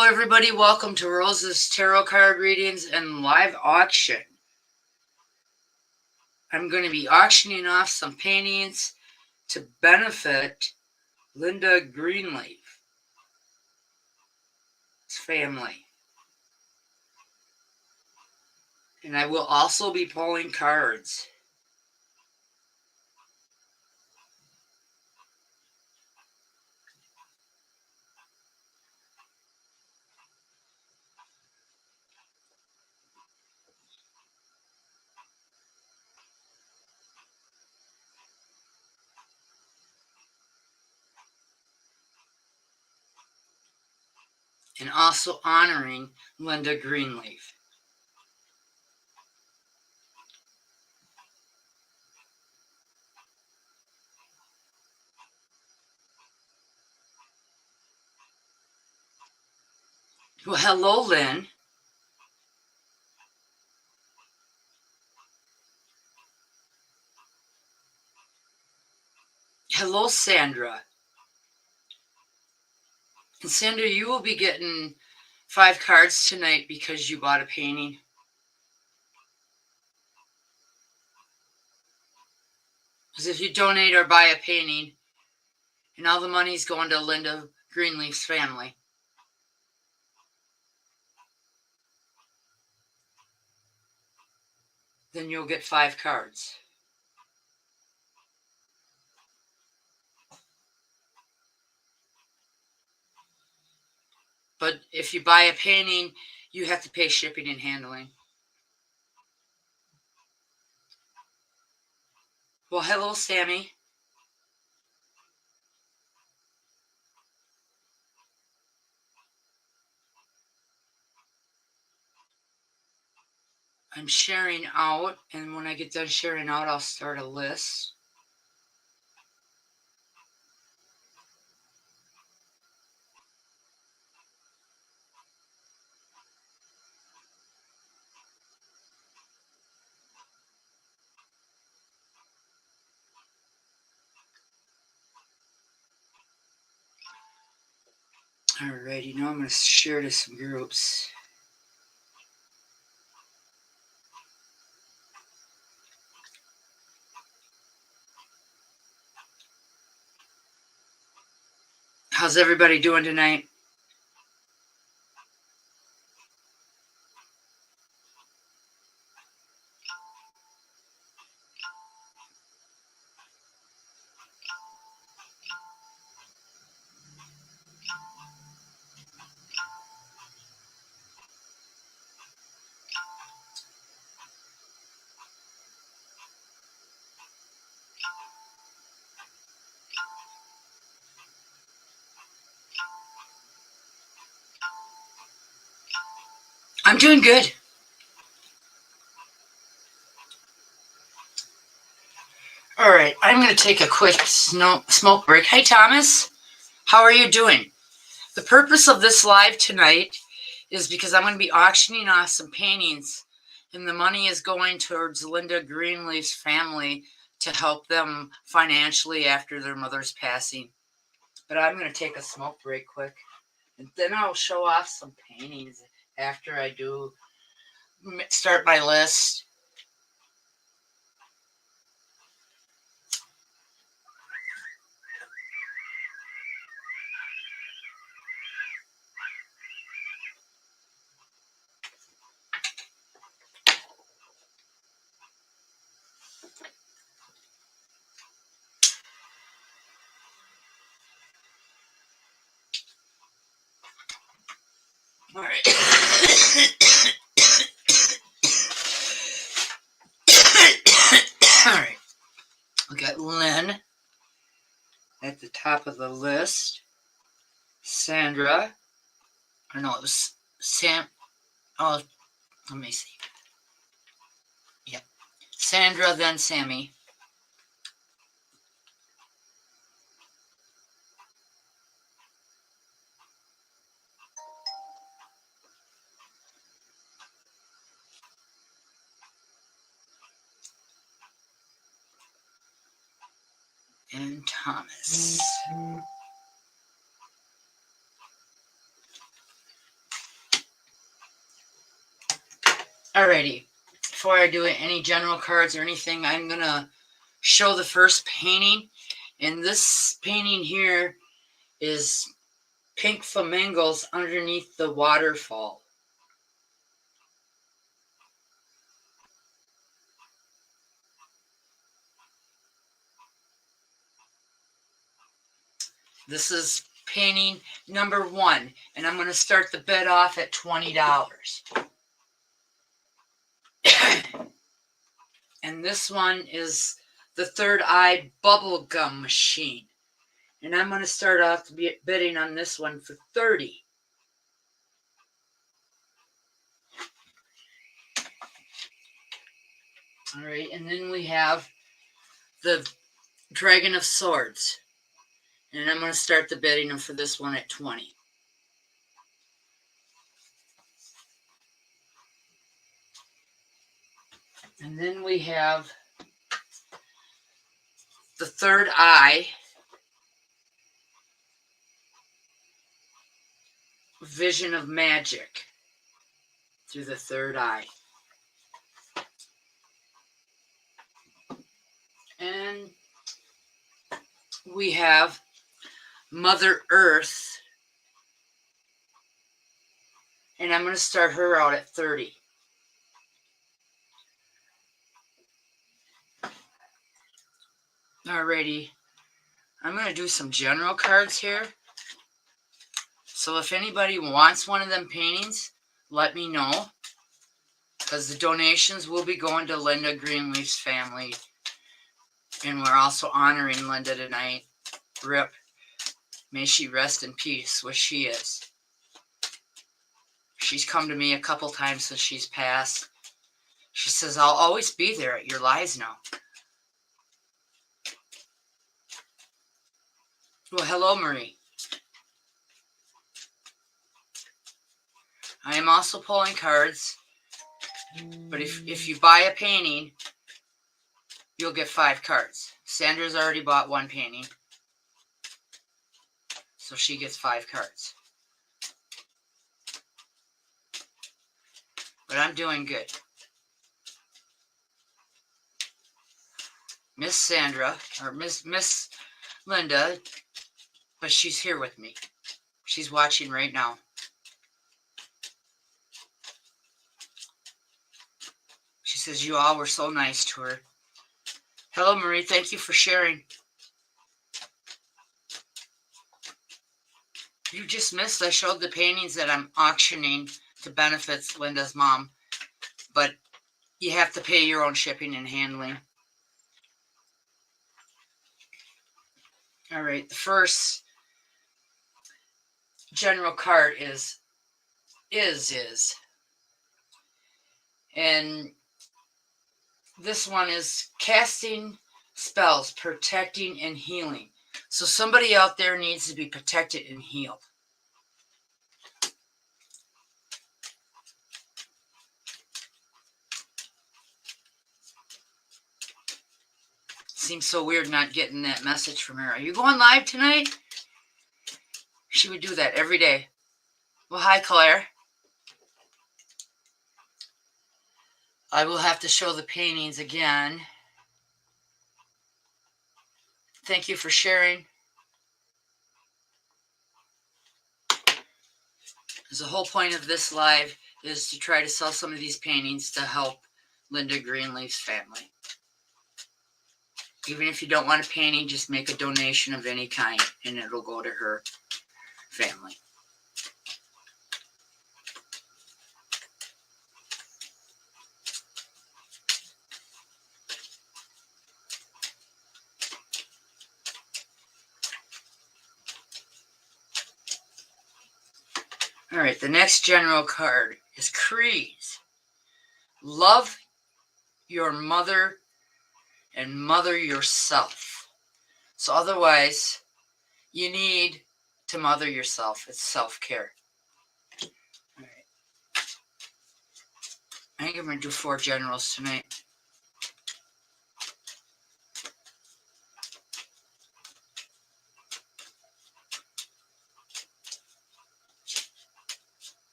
Hello everybody, welcome to Rose's Tarot Card Readings and live auction. I'm going to be auctioning off some paintings to benefit Linda Greenleaf's family. And I will also be pulling cards. And also honoring Linda Greenleaf. Well, hello, Lynn. Hello, Sandra. And Sandra, you will be getting 5 cards tonight because you bought a painting. Because if you donate or buy a painting, and all the money's going to Linda Greenleaf's family. Then you'll get 5 cards. But if you buy a painting, you have to pay shipping and handling. Well, hello, Sammy. I'm sharing out, and when I get done sharing out, I'll start a list. Alrighty, now I'm going to share to some groups. How's everybody doing tonight? I'm doing good. Alright, I'm going to take a quick smoke break. Hey, Thomas. How are you doing? The purpose of this live tonight is because I'm going to be auctioning off some paintings, and the money is going towards Linda Greenleaf's family to help them financially after their mother's passing. But I'm going to take a smoke break quick, and then I'll show off some paintings after I do start my list. All right. All right. We got Lynn at the top of the list. Sandra. Or no, it was Sam. Oh, let me see. Yep. Sandra, then Sammy. And Thomas. Alrighty, before I do any general cards or anything, I'm going to show the first painting. And this painting here is pink flamingos underneath the waterfall. This is painting number 1, and I'm going to start the bid off at $20. And this one is the Third Eye Bubble Gum Machine. And I'm going to start off bidding on this one for $30. All right, and then we have the Dragon of Swords. And I'm going to start the bidding for this one at $20. And then we have the Third Eye Vision of Magic through the third eye. And we have Mother Earth. And I'm going to start her out at $30. Alrighty. I'm going to do some general cards here. So if anybody wants one of them paintings, let me know. Because the donations will be going to Linda Greenleaf's family. And we're also honoring Linda tonight. RIP. May she rest in peace, which she is. She's come to me a couple times since she's passed. She says, I'll always be there at your lives now. Well, hello, Marie. I am also pulling cards. But if you buy a painting, you'll get 5 cards. Sandra's already bought 1 painting. So she gets 5 cards. But I'm doing good. Miss Sandra, or Miss Linda, but she's here with me. She's watching right now. She says, you all were so nice to her. Hello, Marie. Thank you for sharing. You just missed. I showed the paintings that I'm auctioning to benefit Linda's mom. But you have to pay your own shipping and handling. All right. The first general card is. And this one is casting spells, protecting and healing. So somebody out there needs to be protected and healed. Seems so weird not getting that message from her. Are you going live tonight? She would do that every day. Well, hi, Claire. I will have to show the paintings again. Thank you for sharing. The whole point of this live is to try to sell some of these paintings to help Linda Greenleaf's family. Even if you don't want a painting, just make a donation of any kind and it'll go to her family. All right, the next general card is Creeds. Love your mother and mother yourself. So otherwise, you need to mother yourself. It's self-care. All right. I think I'm going to do 4 generals tonight.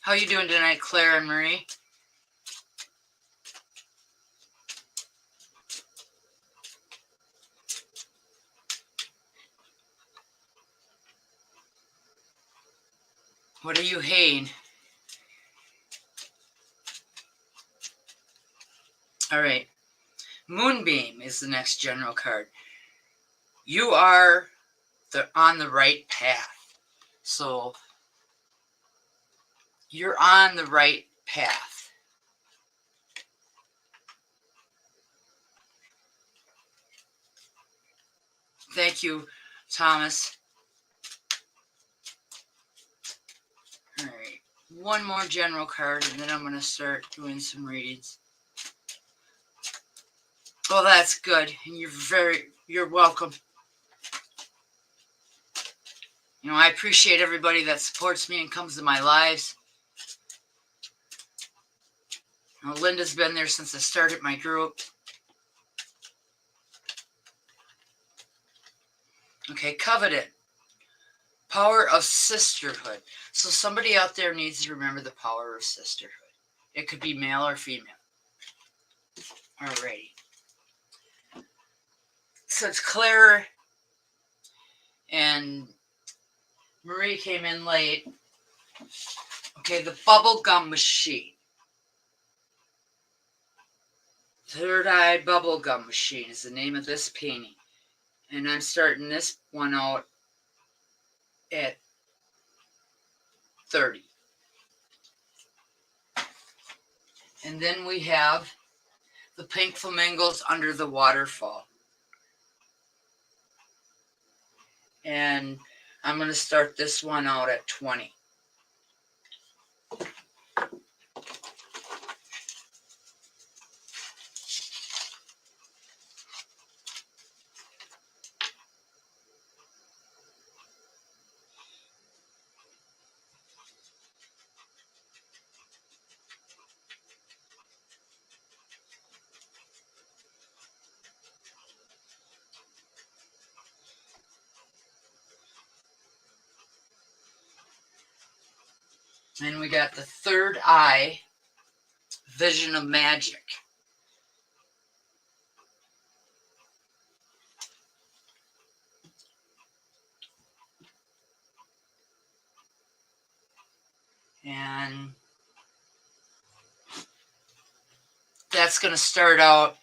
How you doing tonight, Claire and Marie? What are you haying? All right. Moonbeam is the next general card. You are on the right path. So you're on the right path. Thank you, Thomas. All right. One more general card, and then I'm going to start doing some readings. Well, that's good. And you're welcome. You know, I appreciate everybody that supports me and comes to my lives. You know, Linda's been there since I started my group. Okay, Covenant. Power of sisterhood. So somebody out there needs to remember the power of sisterhood. It could be male or female. Alrighty. So it's Claire and Marie came in late. Okay, the bubble gum machine. Third Eye Bubble Gum Machine is the name of this painting. And I'm starting this one out at 30. And then we have the Pink Flamingos Under the Waterfall. And I'm going to start this one out at 20. And we got the Third Eye Vision of Magic. And that's going to start out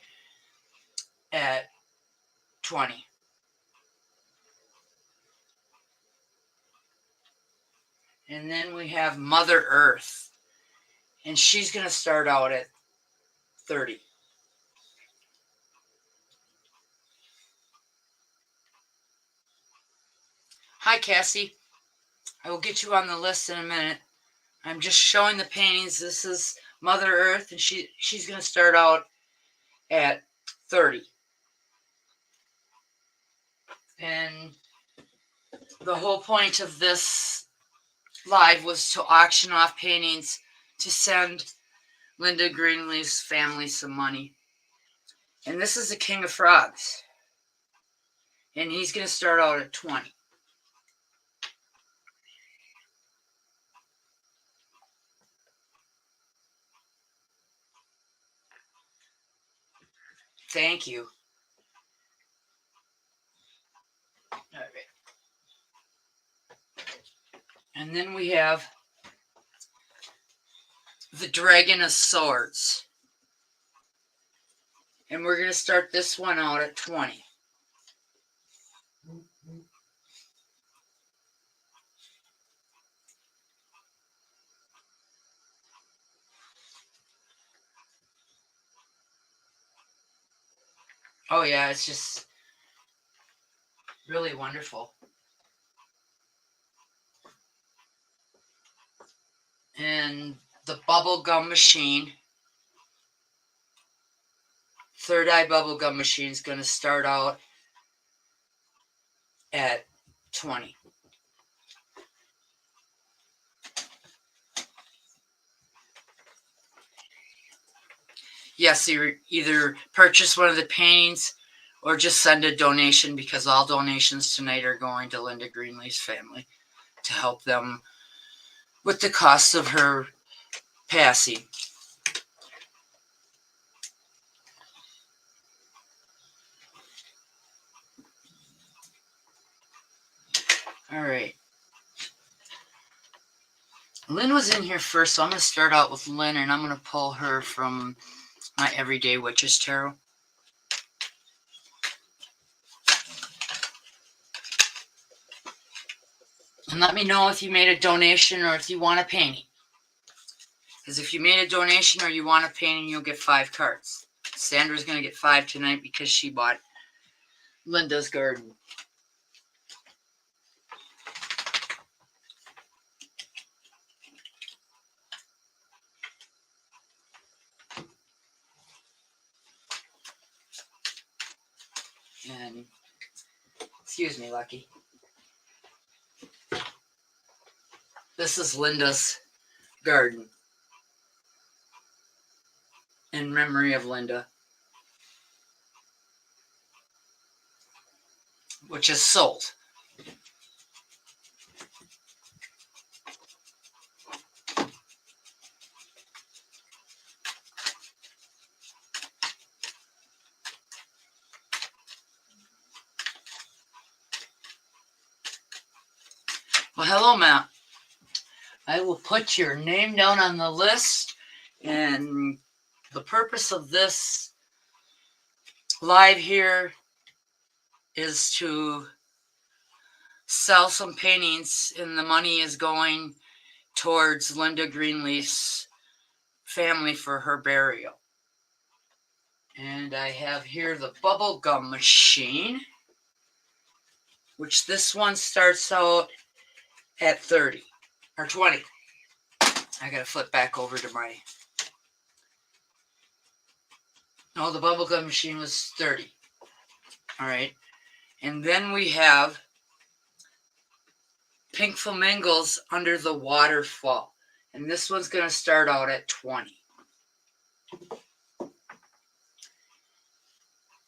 at 20. And then we have Mother Earth. And she's going to start out at 30. Hi, Cassie. I will get you on the list in a minute. I'm just showing the paintings. This is Mother Earth, and she's going to start out at 30. And the whole point of this live was to auction off paintings to send Linda Greenleaf's family some money. And this is the King of Frogs. And he's going to start out at 20. Thank you. All right. And then we have the Dragon of Swords. And we're going to start this one out at 20. Oh, yeah, it's just really wonderful. And the Bubble Gum Machine, Third Eye Bubble Gum Machine, is going to start out at 20. Yes, you either purchase one of the paintings or just send a donation, because all donations tonight are going to Linda Greenleaf's family to help them with the cost of her passing. All right. Lynn was in here first, so I'm going to start out with Lynn, and I'm going to pull her from my Everyday Witches Tarot. And let me know if you made a donation or if you want a painting. Because if you made a donation or you want a painting, you'll get 5 cards. Sandra's going to get 5 tonight because she bought Linda's garden. And, excuse me, Lucky. This is Linda's garden. In memory of Linda. Which is sold. Well, hello, Matt. I will put your name down on the list, and the purpose of this live here is to sell some paintings, and the money is going towards Linda Greenleaf's family for her burial. And I have here the bubble gum machine, which this one starts out at 30 or 20. I gotta flip back over to my... No, the bubblegum machine was 30. All right. And then we have Pink Flamingos Under the Waterfall. And this one's going to start out at 20.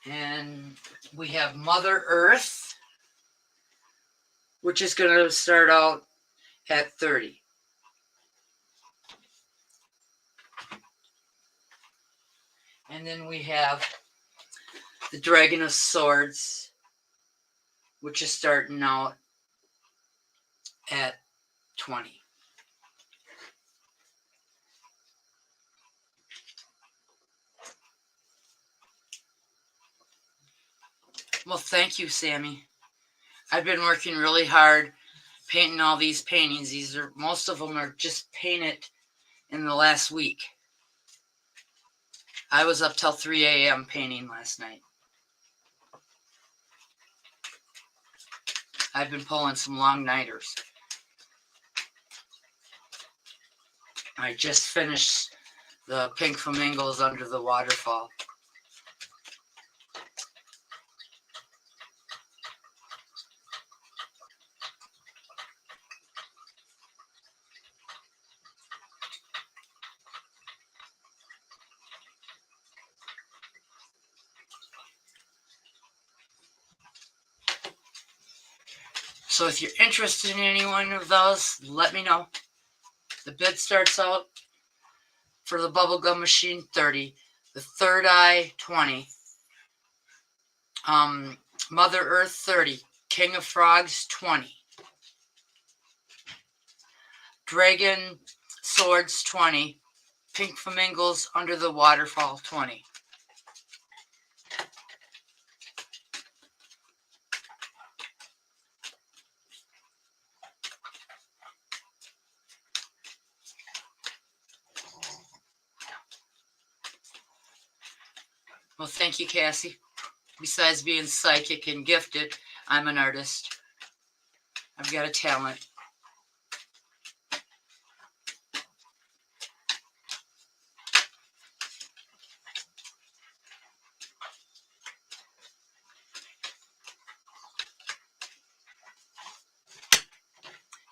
And we have Mother Earth, which is going to start out at 30. And then we have the Dragon of Swords, which is starting out at 20. Well, thank you, Sammy. I've been working really hard painting all these paintings. Most of them are just painted in the last week. I was up till 3 a.m. painting last night. I've been pulling some long nighters. I just finished the Pink Flamingos Under the Waterfall. So if you're interested in any one of those, let me know. The bid starts out for the bubblegum machine 30, the third eye 20, Mother Earth 30, King of Frogs 20, Dragon Swords 20, Pink Flamingos Under the Waterfall 20. Well, thank you, Cassie. Besides being psychic and gifted, I'm an artist. I've got a talent.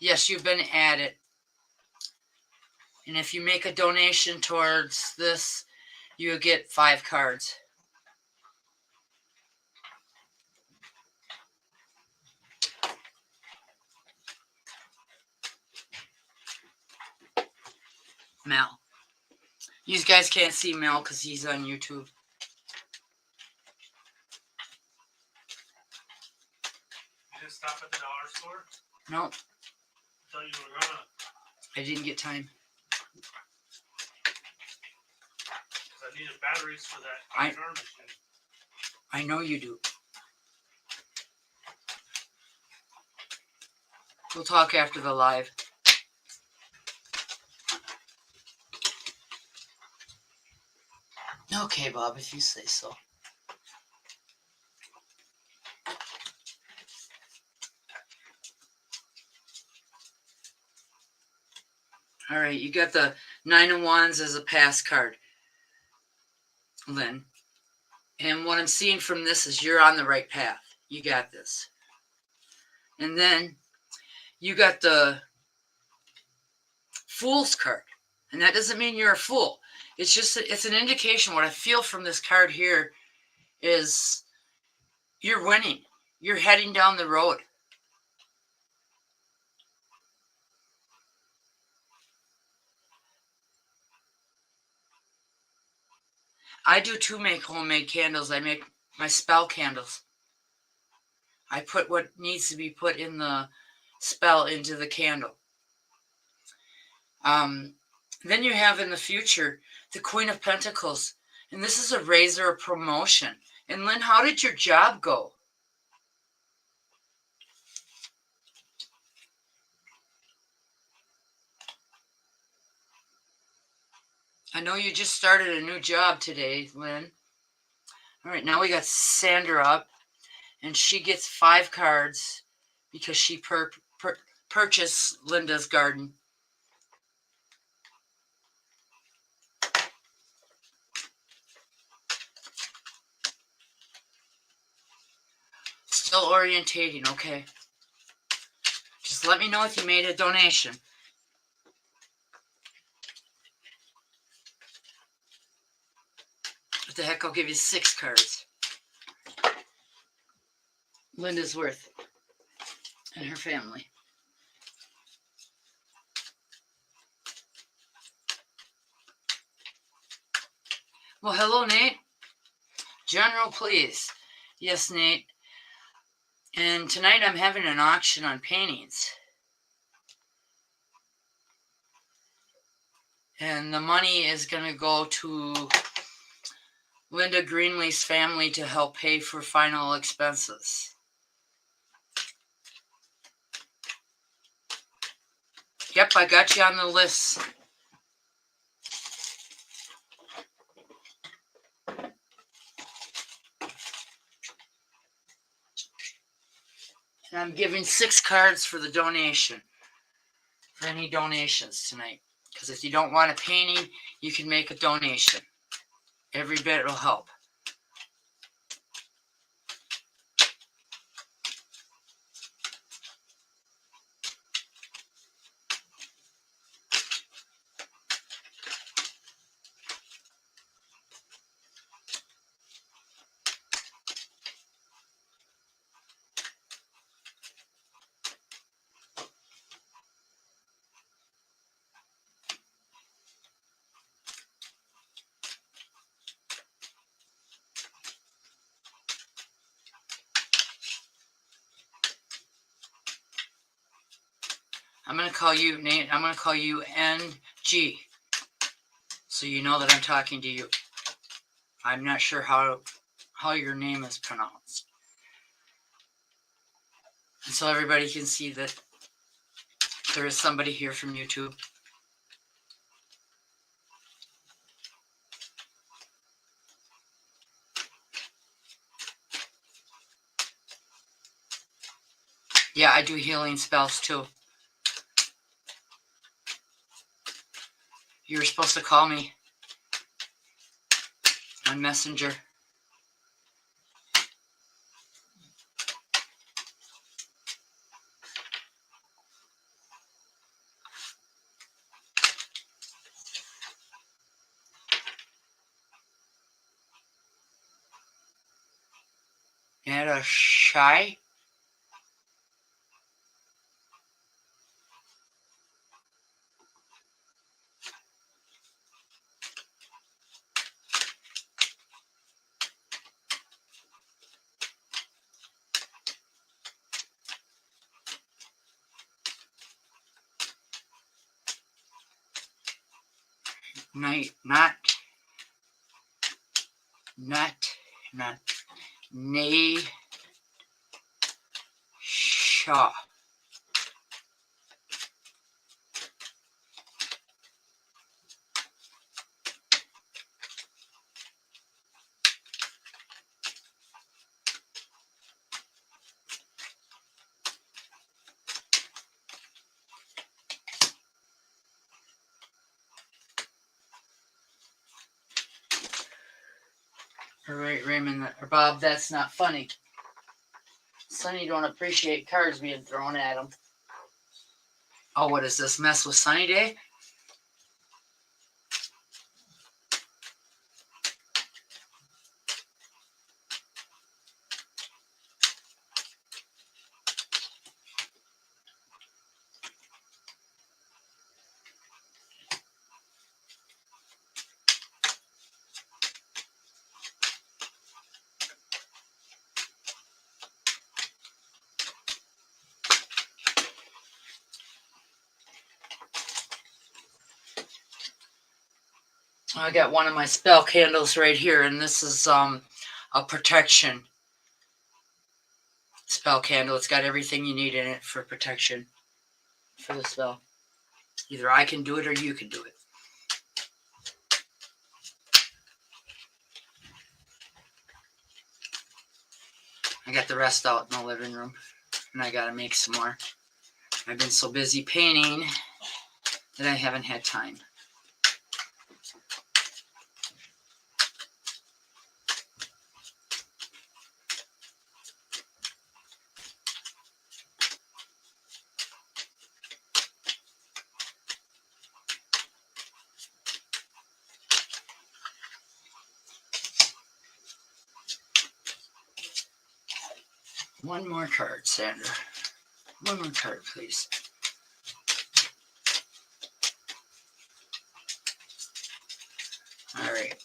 Yes, you've been added. And if you make a donation towards this, you get 5 cards. Mal. You guys can't see Mel because he's on YouTube. You didn't stop at the dollar store? No. I thought you were gonna. I didn't get time. Because I needed batteries for that iron machine. I know you do. We'll talk after the live. Okay, Bob, if you say so. All right, you got the 9 of Wands as a pass card, Lynn. And what I'm seeing from this is you're on the right path. You got this. And then you got the Fool's card. And that doesn't mean you're a fool. It's just, it's an indication. What I feel from this card here is you're winning. You're heading down the road. I do too make homemade candles. I make my spell candles. I put what needs to be put in the spell into the candle. Then you have in the future the Queen of Pentacles. And this is a raise or a promotion. And Lynn, how did your job go? I know you just started a new job today, Lynn. All right, now we got Sandra up. And she gets 5 cards because she purchased Linda's garden. Still orientating, okay. Just let me know if you made a donation. What the heck, I'll give you 6 cards. Linda's worth it. And her family. Well, hello, Nate. General, please. Yes, Nate. And tonight I'm having an auction on paintings. And the money is going to go to Linda Greenleaf's family to help pay for final expenses. Yep, I got you on the list. And I'm giving 6 cards for the donation. For any donations tonight. Because if you don't want a painting, you can make a donation. Every bit will help. I'm going to call you, Nate, I'm going to call you NG. So you know that I'm talking to you. I'm not sure how your name is pronounced. And so everybody can see that there is somebody here from YouTube. Yeah, I do healing spells too. You were supposed to call me on Messenger. And a shy. not nay shaw. All right, Raymond or Bob, that's not funny. Sonny don't appreciate cards being thrown at him. Oh, what is this mess with Sunny Day? I got one of my spell candles right here, and this is a protection spell candle. It's got everything you need in it for protection for the spell. Either I can do it or you can do it. I got the rest out in the living room, and I gotta make some more. I've been so busy painting that I haven't had time. One more card, Sandra. One more card, please. All right.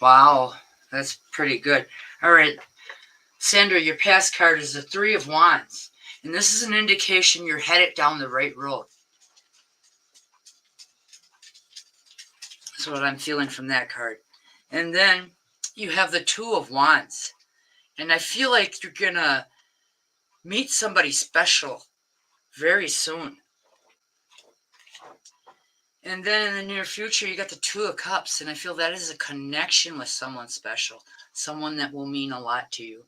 Wow, that's pretty good. All right, Sandra, your past card is the Three of Wands, and this is an indication you're headed down the right road. That's what I'm feeling from that card. And then you have the Two of Wands, and I feel like you're gonna meet somebody special very soon. And then in the near future, you got the Two of Cups, and I feel that is a connection with someone special, someone that will mean a lot to you.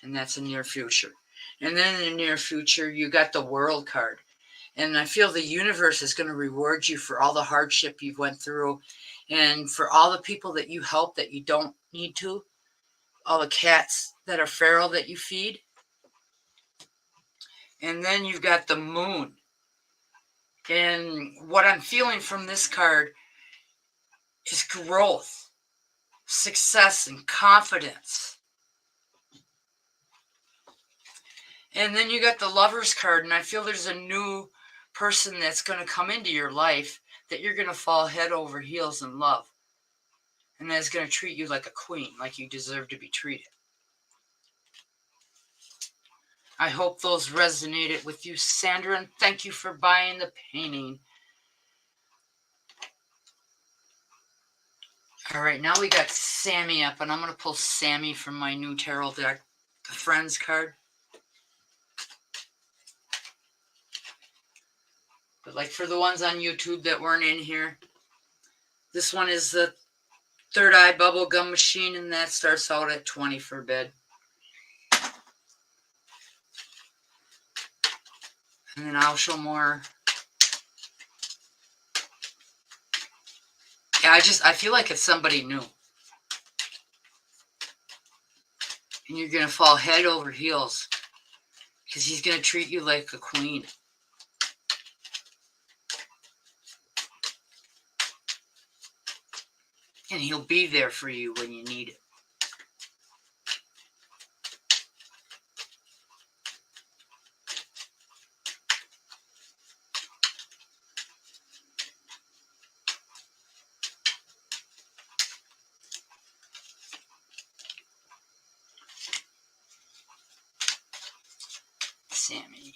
And that's in the near future. And then in the near future, you got the World card. And I feel the universe is going to reward you for all the hardship you've went through and for all the people that you help that you don't need to, all the cats that are feral that you feed. And then you've got the Moon. And what I'm feeling from this card is growth, success, and confidence. And then you got the Lovers card, and I feel there's a new person that's going to come into your life that you're going to fall head over heels in love. And that's going to treat you like a queen, like you deserve to be treated. I hope those resonated with you, Sandra, and thank you for buying the painting. All right, now we got Sammy up, and I'm going to pull Sammy from my new tarot deck, the Friends card. But like for the ones on YouTube that weren't in here, this one is the Third Eye Bubble Gum Machine, and that starts out at 20 for bed. And then I'll show more. Yeah, I feel like it's somebody new. And you're going to fall head over heels because he's going to treat you like a queen. And he'll be there for you when you need it. Sammy.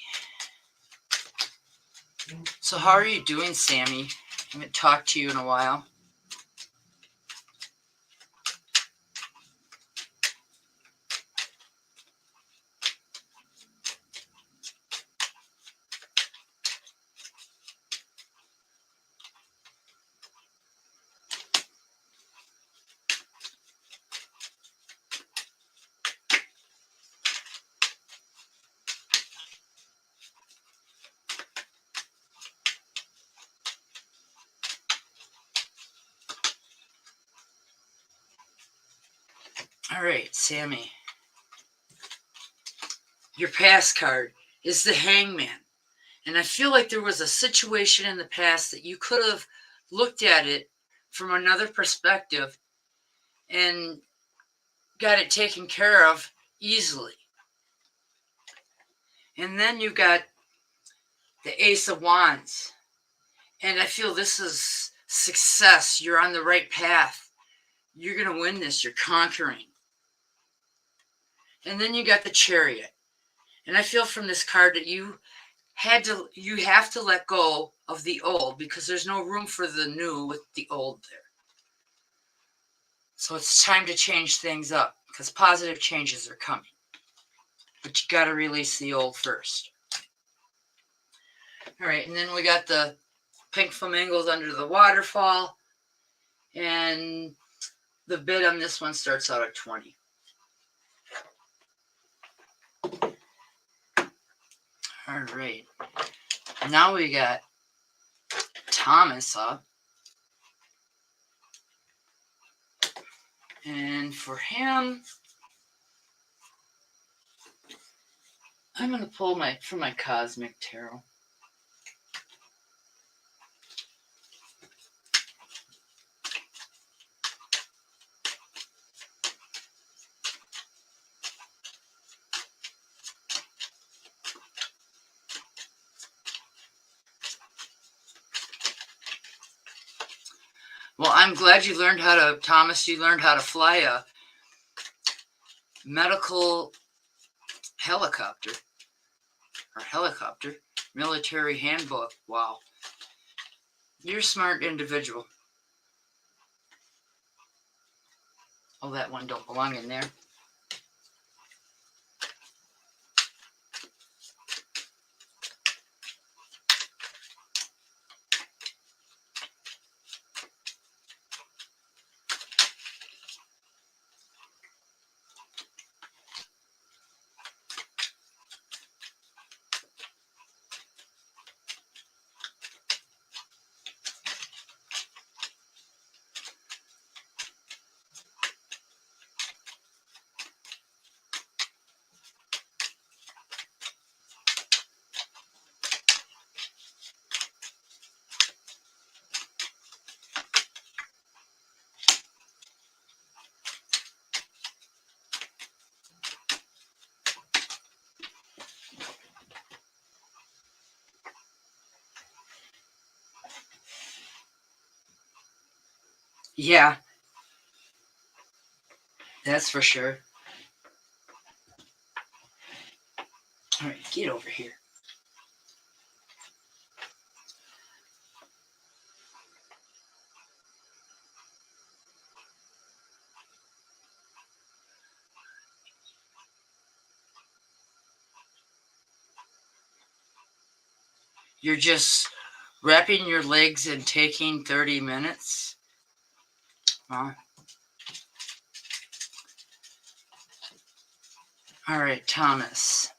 So how are you doing, Sammy? I haven't talked to you in a while. All right, Sammy. Your past card is the Hangman. And I feel like there was a situation in the past that you could have looked at it from another perspective and got it taken care of easily. And then you got the Ace of Wands. And I feel this is success. You're on the right path. You're going to win this. You're conquering. And then you got the Chariot. And I feel from this card that you have to let go of the old because there's no room for the new with the old there. So it's time to change things up because positive changes are coming. But you got to release the old first. All right, and then we got the pink flamingos under the waterfall. And the bid on this one starts out at 20. All right. Now we got Thomas up. And for him, I'm going to pull from my Cosmic Tarot. Well, I'm glad you learned Thomas, you learned how to fly a medical helicopter, military handbook. Wow. You're a smart individual. Oh, that one don't belong in there. Yeah, that's for sure. All right, get over here. You're just wrapping your legs and taking 30 minutes. Huh? All right, Thomas.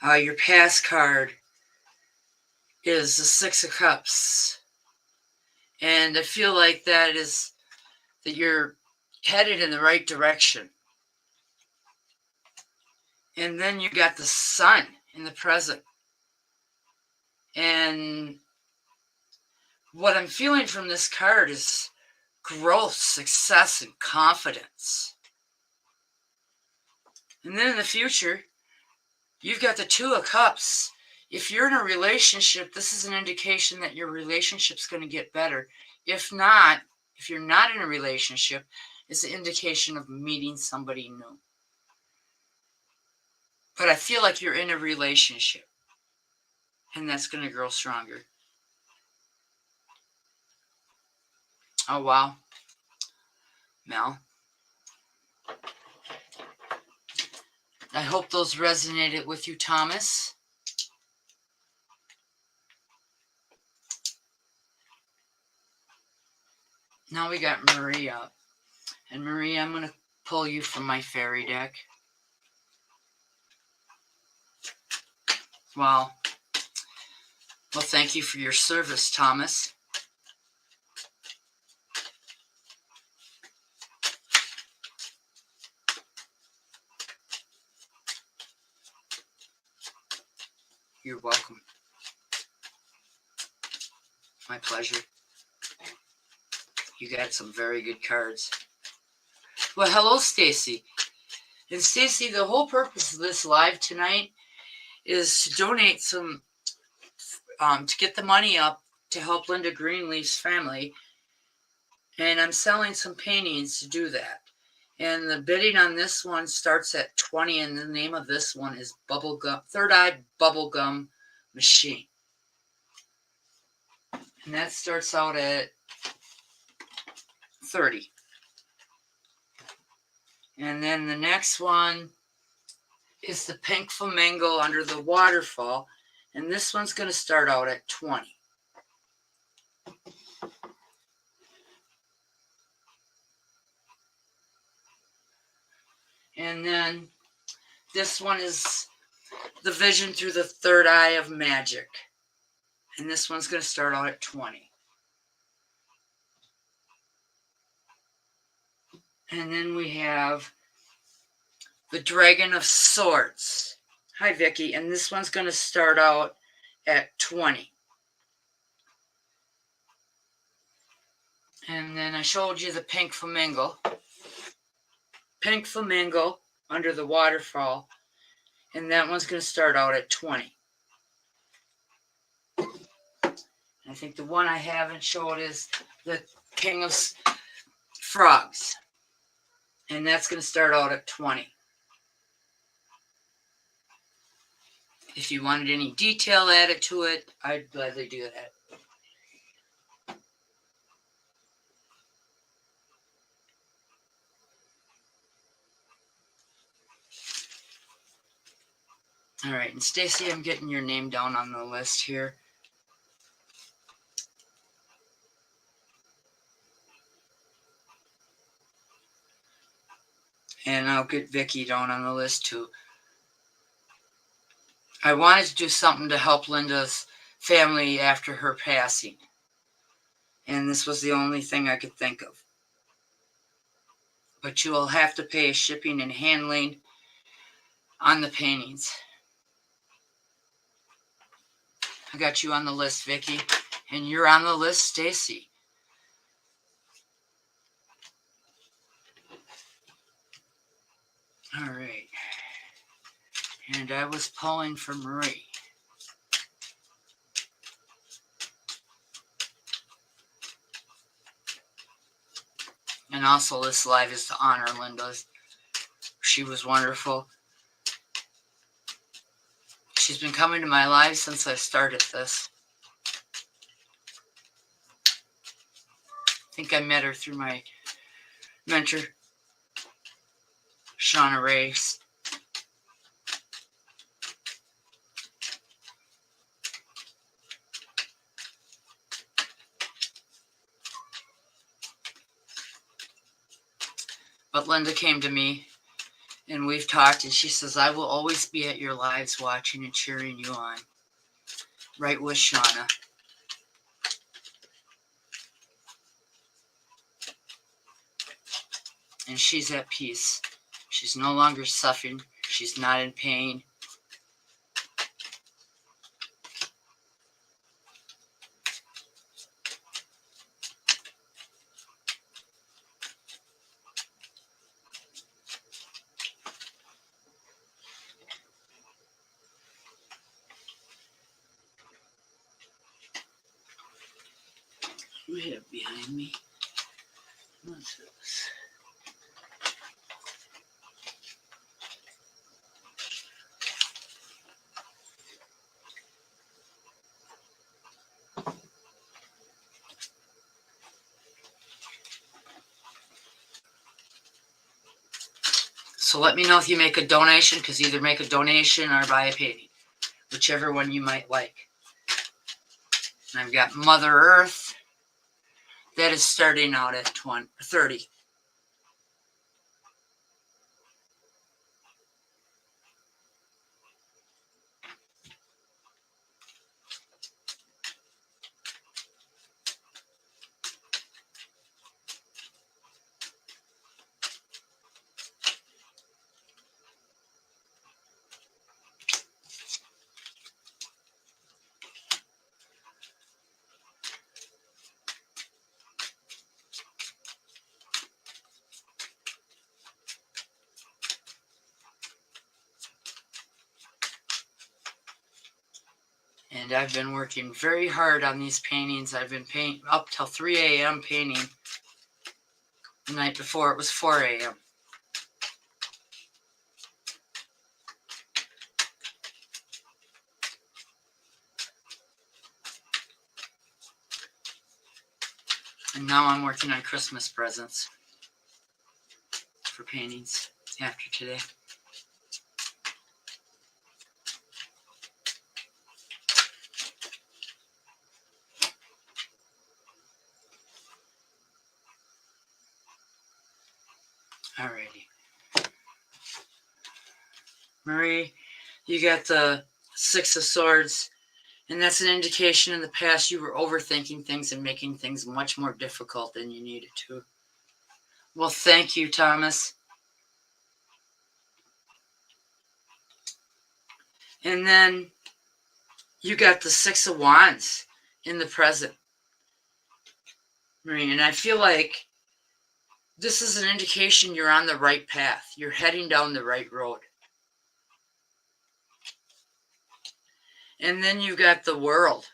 Your past card is the Six of Cups. And I feel like that you're headed in the right direction. And then you got the Sun in the present. And what I'm feeling from this card is growth, success, and confidence. And then in the future, you've got the Two of Cups. If you're in a relationship, this is an indication that your relationship's going to get better. If you're not in a relationship, it's an indication of meeting somebody new. But I feel like you're in a relationship, and that's going to grow stronger. Oh, wow. Mel, I hope those resonated with you, Thomas. Now we got Marie up. And Marie, I'm going to pull you from my fairy deck. Wow. Well, thank you for your service, Thomas. You're welcome. My pleasure. You got some very good cards. Well, hello, Stacy. And Stacy, the whole purpose of this live tonight is to donate some, to get the money up to help Linda Greenleaf's family. And I'm selling some paintings to do that. And the bidding on this one starts at 20, and the name of this one is Bubblegum, Third Eye Bubblegum Machine. And that starts out at 30. And then the next one is the Pink Flamingo Under the Waterfall. And this one's going to start out at 20. And then this one is The Vision Through the Third Eye of Magic. And this one's going to start out at 20. And then we have The Dragon of Swords. Hi, Vicky. And this one's going to start out at 20. And then I showed you the Pink Flamingo. Pink Flamingo Under the Waterfall. And that one's going to start out at 20. I think the one I haven't showed is the King of Frogs. And that's going to start out at 20. If you wanted any detail added to it, I'd gladly do that. All right, and Stacy, I'm getting your name down on the list here. And I'll get Vicky down on the list too. I wanted to do something to help Linda's family after her passing. And this was the only thing I could think of. But you will have to pay shipping and handling on the paintings. I got you on the list, Vicky. And you're on the list, Stacy. All right. And I was pulling for Marie. And also this live is to honor Linda. She was wonderful. She's been coming to my live since I started this. I think I met her through my mentor, Shauna Ray. But Linda came to me and we've talked, and she says, I will always be at your lives watching and cheering you on. Right with Shauna. And she's at peace. She's no longer suffering. She's not in pain. What do we have behind me? What's this? So let me know if you make a donation, because either make a donation or buy a painting, whichever one you might like. And I've got Mother Earth. That is starting out at 30. And I've been working very hard on these paintings. I've been painting up till 3 a.m. painting. The night before it was 4 a.m. And now I'm working on Christmas presents for paintings after today. Alrighty. Marie, you got the Six of Swords, and that's an indication in the past you were overthinking things and making things much more difficult than you needed to. Well, thank you, Thomas. And then you got the Six of Wands in the present, Marie, and I feel like this is an indication you're on the right path. You're heading down the right road. And then you got the World.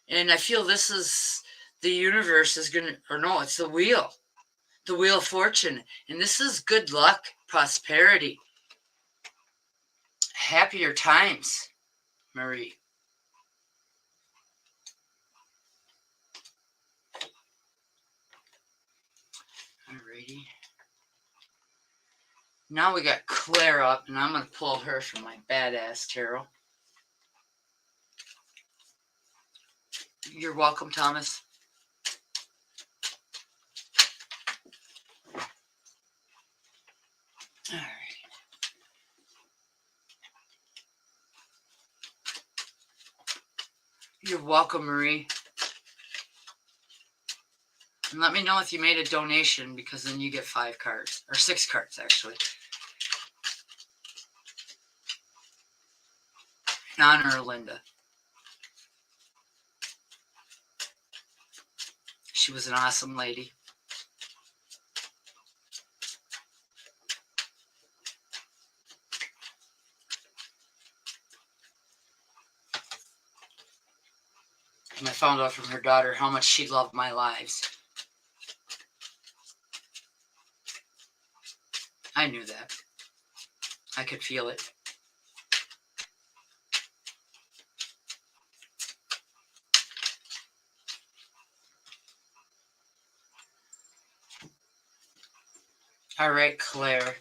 And I feel this is the universe is going to, or no, it's the Wheel of Fortune. And this is good luck, prosperity, happier times, Marie. Alrighty. Now we got Claire up, and I'm going to pull her from my badass tarot. You're welcome, Thomas. All right. You're welcome, Marie. And let me know if you made a donation, because then you get 5 cards, or 6 cards, actually. In honor of Linda. She was an awesome lady. And I found out from her daughter how much she loved my lives. I knew that. I could feel it. All right, Claire.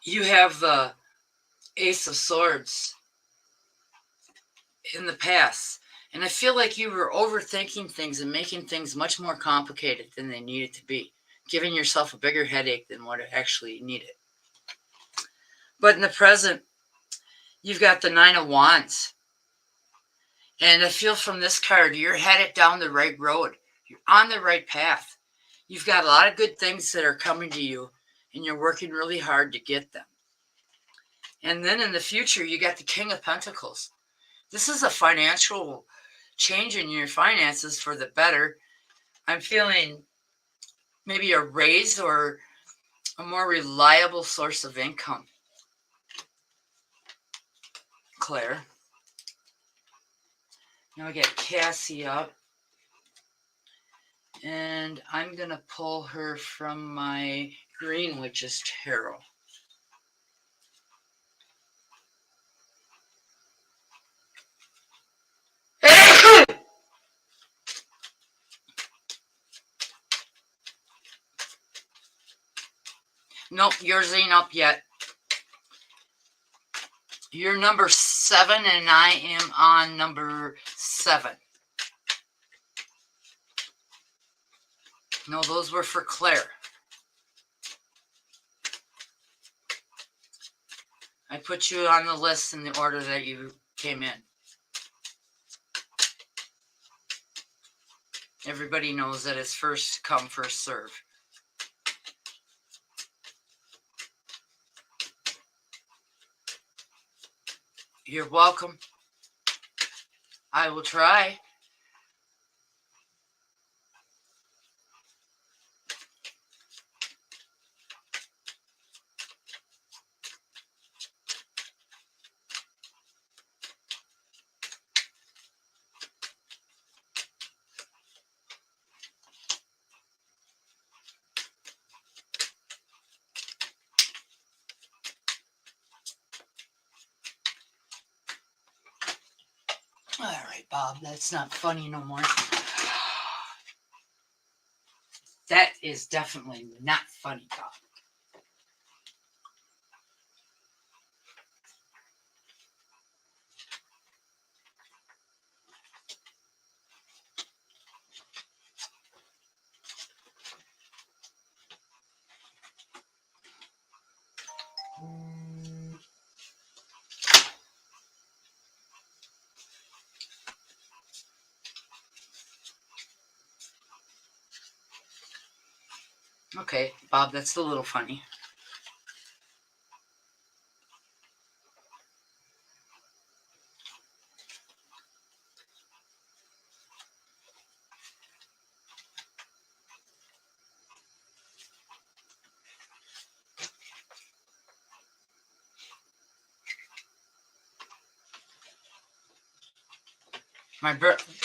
You have the Ace of Swords in the past. And I feel like you were overthinking things and making things much more complicated than they needed to be, giving yourself a bigger headache than what it actually needed. But in the present, you've got the Nine of Wands. And I feel from this card, you're headed down the right road. You're on the right path. You've got a lot of good things that are coming to you, and you're working really hard to get them. And then in the future, you got the King of Pentacles. This is a financial change in your finances for the better. I'm feeling maybe a raise or a more reliable source of income. Claire. Now I get Cassie up. And I'm going to pull her from my Greenleaf's tarot. Nope, yours ain't up yet. You're number 7 and I am on number 7. No, those were for Claire. I put you on the list in the order that you came in. Everybody knows that it's first come, first serve. You're welcome. I will try. All right, Bob, that's not funny no more. That is definitely not funny, Bob. Okay, Bob, that's a little funny.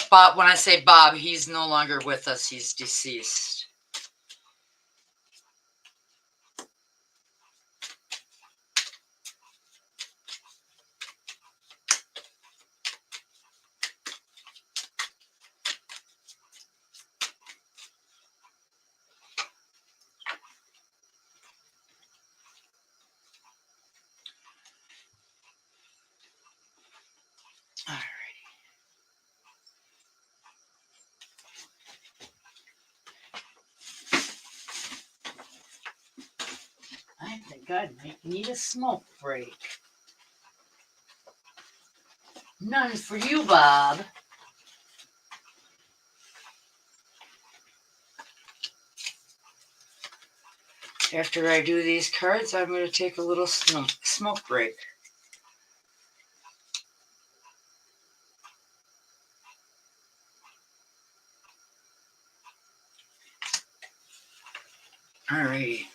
Bob, when I say Bob, he's no longer with us. He's deceased. All right. I think I might need a smoke break. None for you, Bob. After I do these cards, I'm going to take a little smoke break. Alrighty.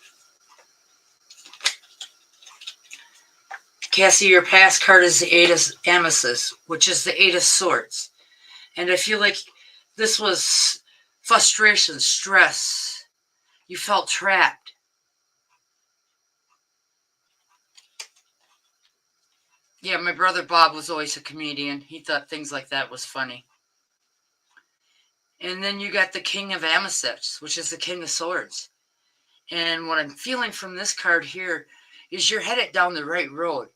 Cassie, your past card is the 8 of Amethyst, which is the 8 of Swords. And I feel like this was frustration, stress. You felt trapped. Yeah, my brother Bob was always a comedian. He thought things like that was funny. And then you got the King of Amethyst, which is the King of Swords. And what I'm feeling from this card here is you're headed down the right road.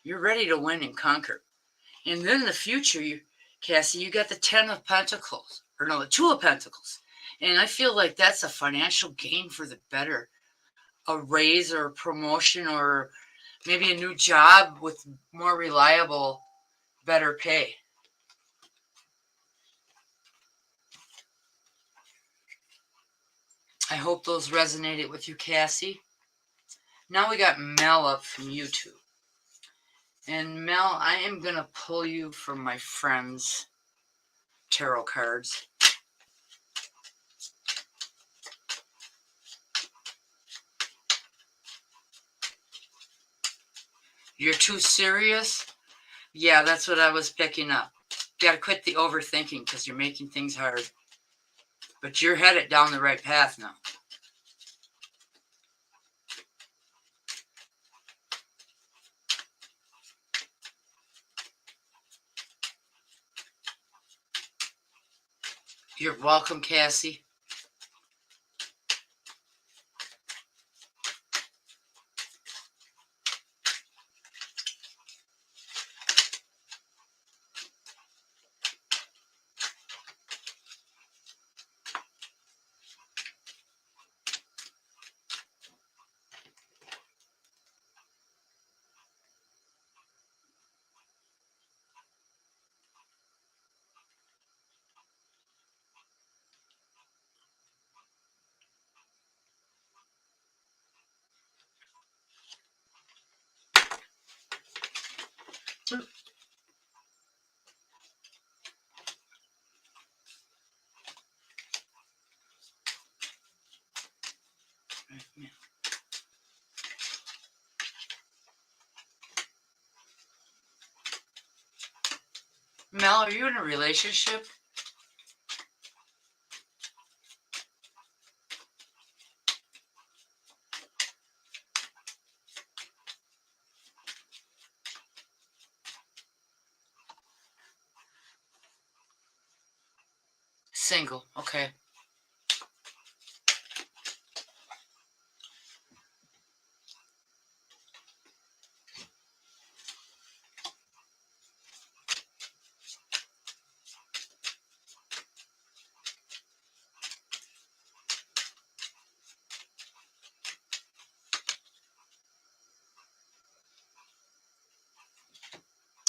You're ready to win and conquer. And then in the future, Cassie, you got the 10 of Pentacles. Or no, the 2 of Pentacles. And I feel like that's a financial gain for the better. A raise or a promotion or maybe a new job with more reliable, better pay. I hope those resonated with you, Cassie. Now we got Mel up from YouTube. And Mel, I am going to pull you from my friend's tarot cards. You're too serious? Yeah, that's what I was picking up. You got to quit the overthinking because you're making things hard. But you're headed down the right path now. You're welcome, Cassie. Mel, are you in a relationship? Single. Okay.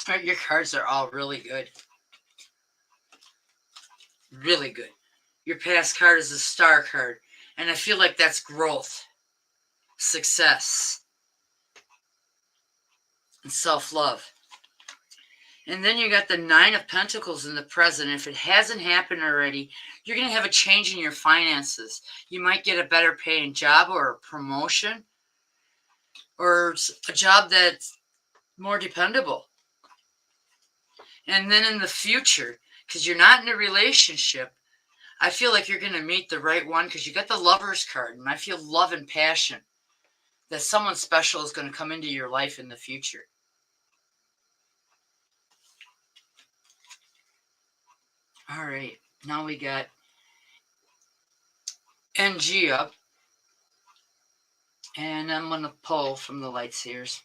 All right, your cards are all really good. Really good. Your past card is a star card. And I feel like that's growth, success, and self-love. And then you got the Nine of Pentacles in the present. If it hasn't happened already, you're going to have a change in your finances. You might get a better paying job or a promotion or a job that's more dependable. And then in the future, because you're not in a relationship, I feel like you're going to meet the right one because you got the Lover's card. And I feel love and passion that someone special is going to come into your life in the future. All right, now we got NG up. And I'm going to pull from the light seers.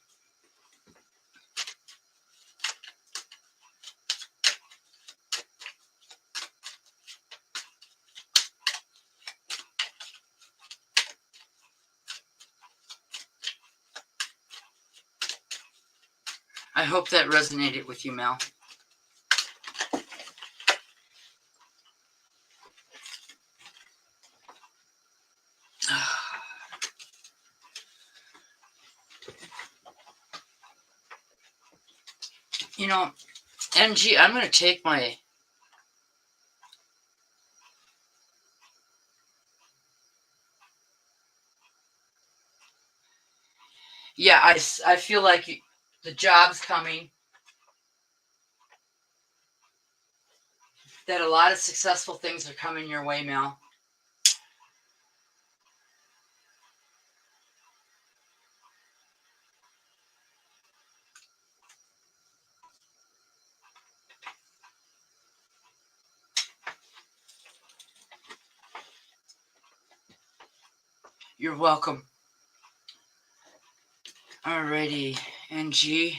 I hope that resonated with you, Mel. You know, NG, I'm going to take my... Yeah, I feel like the job's coming. That a lot of successful things are coming your way, Mel. You're welcome. Alrighty, NG.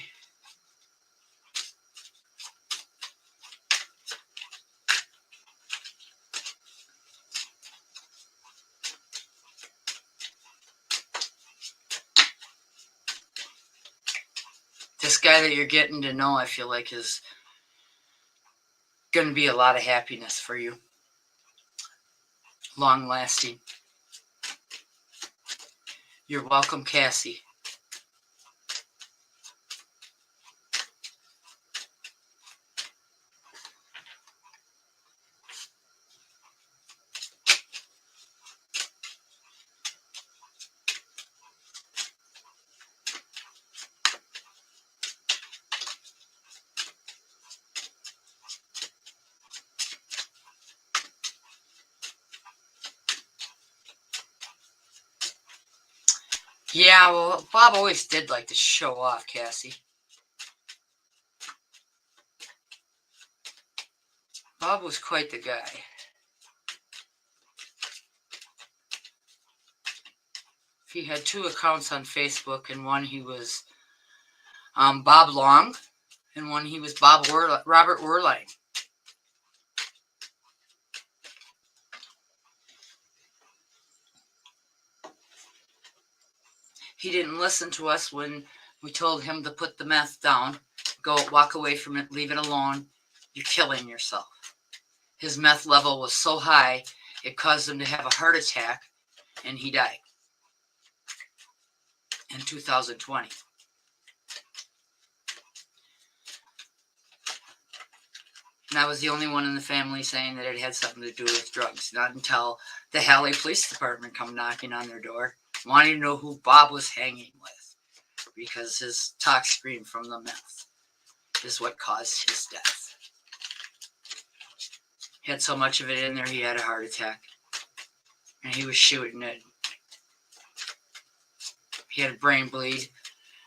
This guy that you're getting to know, I feel like, is going to be a lot of happiness for you. Long lasting. You're welcome, Cassie. Yeah, well, Bob always did like to show off, Cassie. Bob was quite the guy. He had 2 accounts on Facebook, and one he was Bob Long, and one he was Robert Werlein. He didn't listen to us when we told him to put the meth down, walk away from it, leave it alone. You're killing yourself. His meth level was so high, it caused him to have a heart attack, and he died in 2020. And I was the only one in the family saying that it had something to do with drugs. Not until the Halle Police Department come knocking on their door, wanting to know who Bob was hanging with, because his tox screen from the meth is what caused his death. He had so much of it in there, he had a heart attack. And he was shooting it. He had a brain bleed.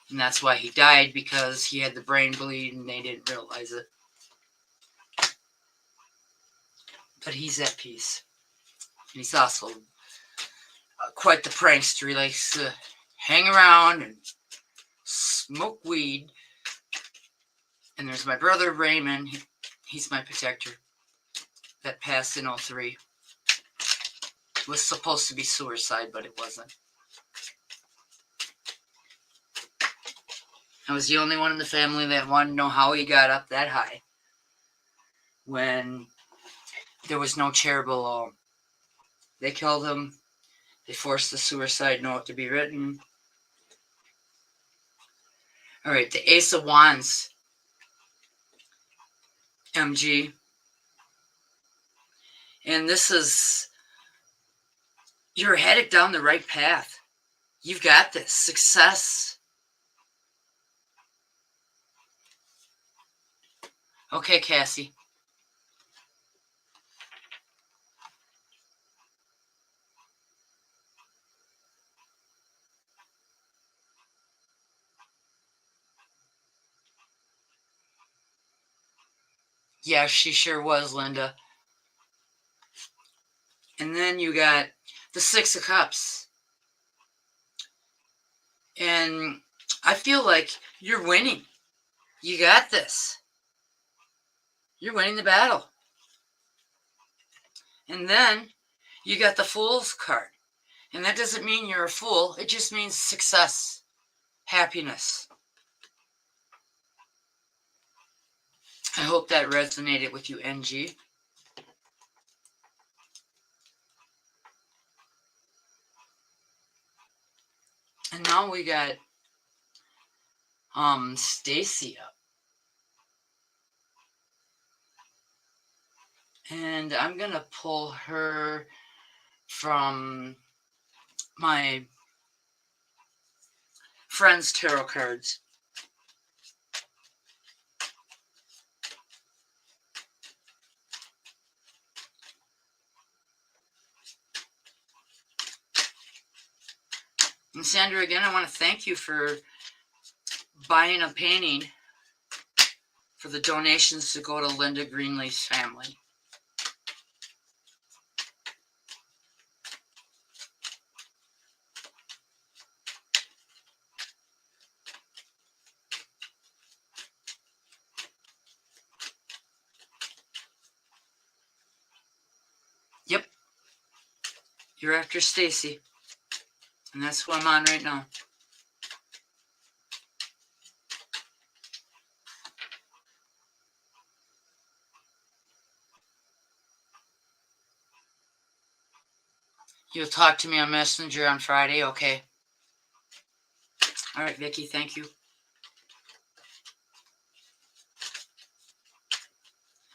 And that's why he died, because he had the brain bleed and they didn't realize it. But he's at peace. And he's also quite the prankster. He likes to hang around and smoke weed. And there's my brother Raymond. He's my protector. That passed in 03. It was supposed to be suicide, but it wasn't. I was the only one in the family that wanted to know how he got up that high when there was no chair below him. They killed him. They forced the suicide note to be written. All right, the Ace of Wands, MG. And this is, you're headed down the right path. You've got this. Success. Okay, Cassie. Yeah, she sure was, Linda. And then you got the Six of Cups. And I feel like you're winning. You got this. You're winning the battle. And then you got the Fool's card. And that doesn't mean you're a fool. It just means success, happiness. I hope that resonated with you, NG. And now we got Stacy up. And I'm going to pull her from my friend's tarot cards. And Sandra, again, I want to thank you for buying a painting for the donations to go to Linda Greenleaf's family. Yep. You're after Stacy. And that's who I'm on right now. You'll talk to me on Messenger on Friday, okay? All right, Vicki, thank you.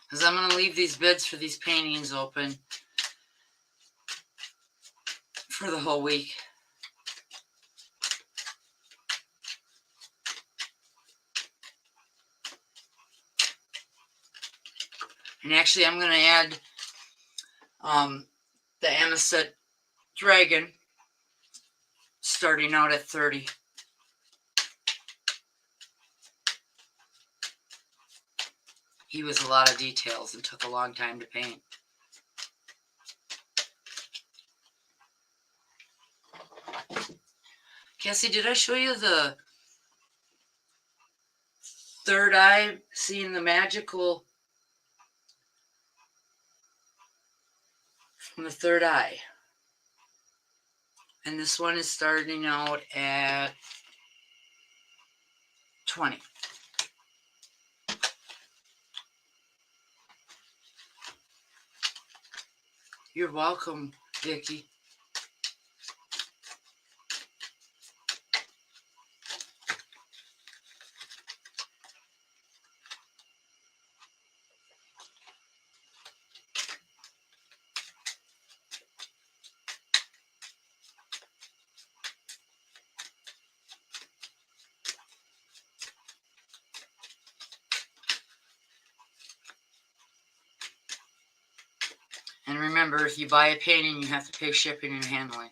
Because I'm going to leave these bids for these paintings open for the whole week. And actually, I'm going to add the Amethyst Dragon starting out at 30. He was a lot of details and took a long time to paint. Cassie, did I show you the third eye, seeing the magical from the third eye? And this one is starting out at 20. You're welcome, Vicki. And remember, if you buy a painting, you have to pay shipping and handling.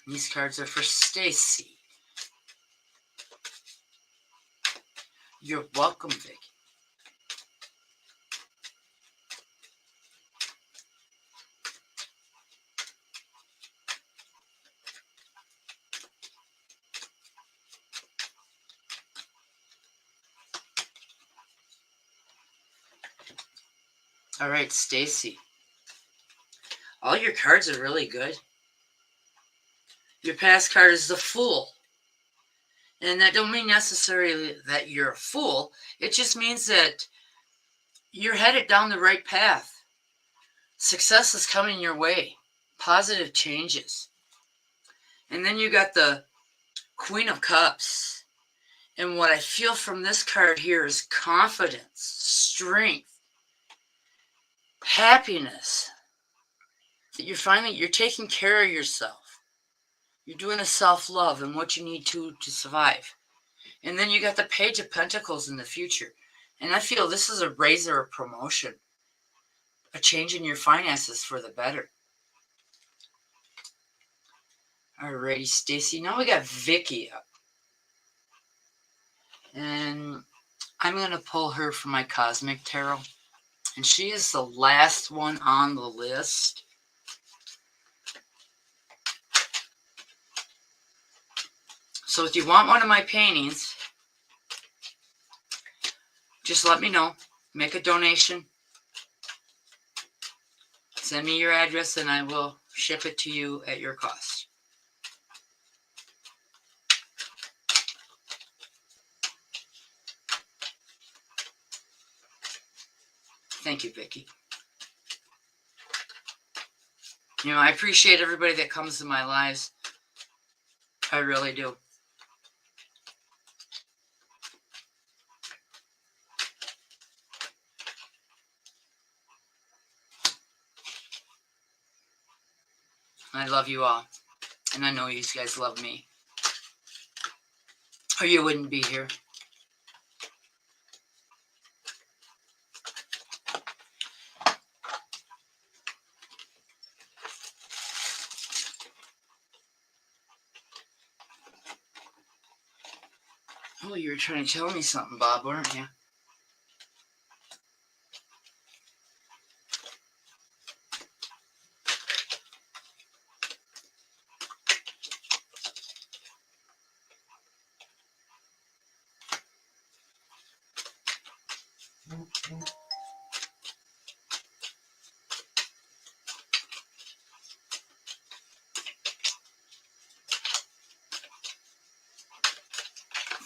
These cards are for Stacy. You're welcome, Vicky. All right, Stacy. All your cards are really good. Your past card is the Fool. And that don't mean necessarily that you're a fool. It just means that you're headed down the right path. Success is coming your way. Positive changes. And then you got the Queen of Cups. And what I feel from this card here is confidence, strength, happiness. That you're taking care of yourself. You're doing a self-love and what you need to survive. And then you got the Page of Pentacles in the future. And I feel this is a raise or a promotion. A change in your finances for the better. Alrighty, Stacy. Now we got Vicky up. And I'm going to pull her from my Cosmic Tarot. And she is the last one on the list. So if you want one of my paintings, just let me know. Make a donation. Send me your address and I will ship it to you at your cost. Thank you, Vicky. You know, I appreciate everybody that comes to my lives. I really do. I love you all. And I know you guys love me. Or you wouldn't be here. Oh, you were trying to tell me something, Bob, weren't you?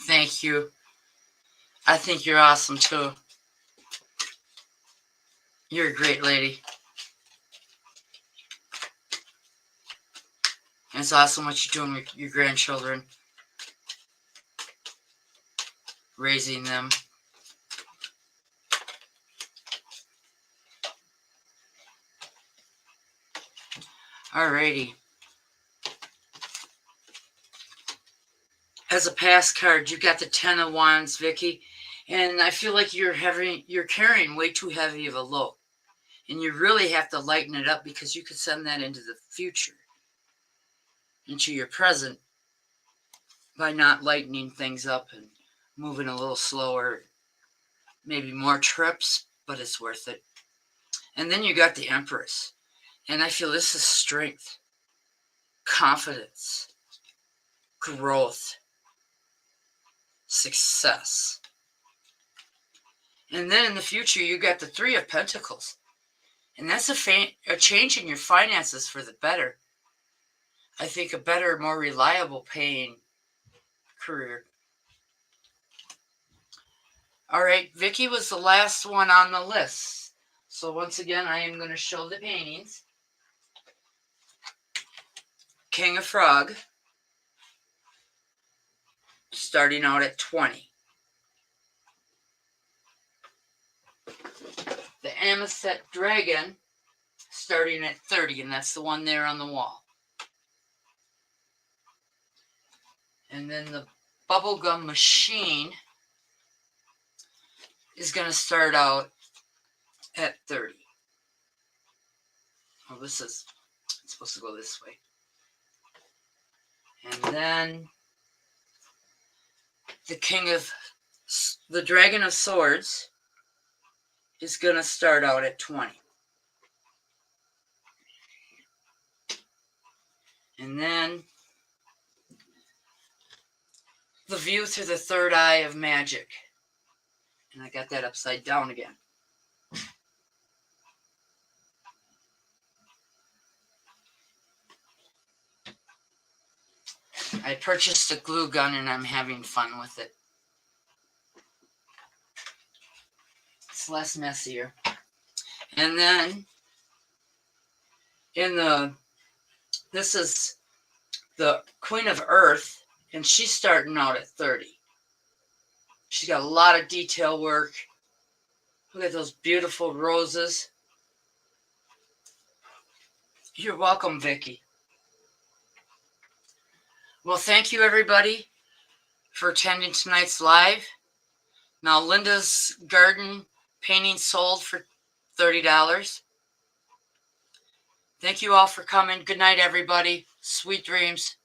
Thank you. I think you're awesome, too. You're a great lady. And it's awesome what you're doing with your grandchildren. Raising them. Alrighty. As a past card, you got the Ten of Wands, Vicky. And I feel like you're carrying way too heavy of a load. And you really have to lighten it up because you could send that into the future. Into your present. By not lightening things up and moving a little slower. Maybe more trips, but it's worth it. And then you got the Empress. And I feel this is strength. Confidence. Growth. Success. And then in the future, you got the Three of Pentacles. And that's a change in your finances for the better. I think a better, more reliable paying career. All right, Vicky was the last one on the list. So once again, I am going to show the paintings. King of Frog. starting out at 20. The Amethyst Dragon starting at 30, and that's the one there on the wall. And then the Bubblegum Machine is going to start out at 30. Oh, it's supposed to go this way. And then the Dragon of Swords is going to start out at 20. And then the View Through the Third Eye of Magic. And I got that upside down again. I purchased a glue gun and I'm having fun with it. It's less messier. And then this is the Queen of Earth, and she's starting out at 30. She's got a lot of detail work. Look at those beautiful roses. You're welcome, Vicki. Well, thank you, everybody, for attending tonight's live. Now, Linda's garden painting sold for $30. Thank you all for coming. Good night, everybody. Sweet dreams.